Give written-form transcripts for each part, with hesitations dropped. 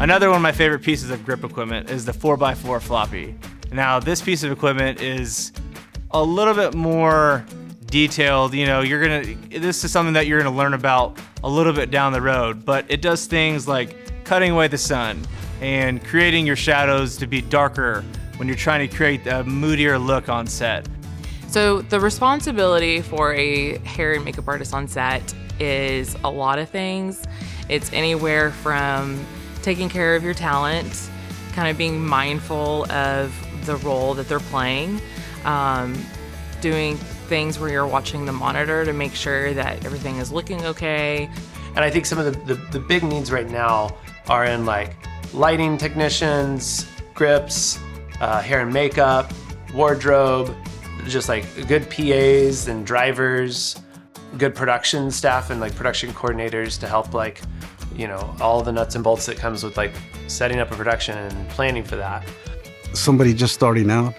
Another one of my favorite pieces of grip equipment is the 4x4 floppy. Now, this piece of equipment is a little bit more detailed. This is something that you're gonna learn about a little bit down the road, but it does things like cutting away the sun and creating your shadows to be darker when you're trying to create a moodier look on set. So the responsibility for a hair and makeup artist on set is a lot of things. It's anywhere from taking care of your talent, kind of being mindful of the role that they're playing, doing things where you're watching the monitor to make sure that everything is looking okay. And I think some of the big needs right now are in like lighting technicians, grips, hair and makeup, wardrobe, just like good PAs and drivers, good production staff and like production coordinators to help like, all the nuts and bolts that comes with like setting up a production and planning for that. Somebody just starting out,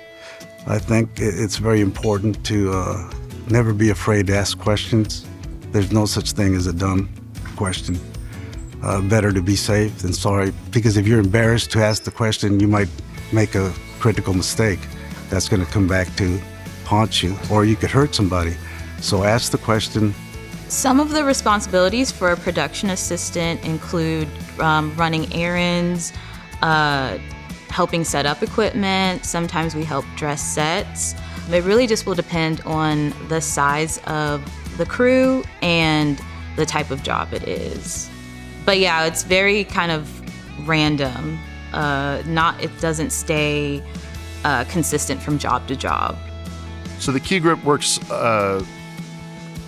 I think it's very important to never be afraid to ask questions. There's no such thing as a dumb question. Better to be safe than sorry, because if you're embarrassed to ask the question, you might make a critical mistake that's going to come back to haunt you, or you could hurt somebody. So ask the question. Some of the responsibilities for a production assistant include running errands, helping set up equipment. Sometimes we help dress sets. It really just will depend on the size of the crew and the type of job it is. But yeah, it's very kind of random. It doesn't stay consistent from job to job. So the key grip works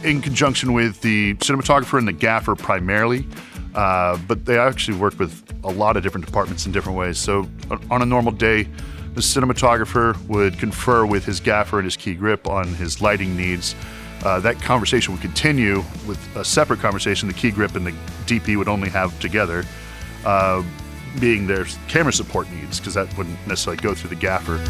in conjunction with the cinematographer and the gaffer primarily, but they actually work with a lot of different departments in different ways. So on a normal day, the cinematographer would confer with his gaffer and his key grip on his lighting needs. That conversation would continue with a separate conversation the key grip and the DP would only have together, being their camera support needs, because that wouldn't necessarily go through the gaffer.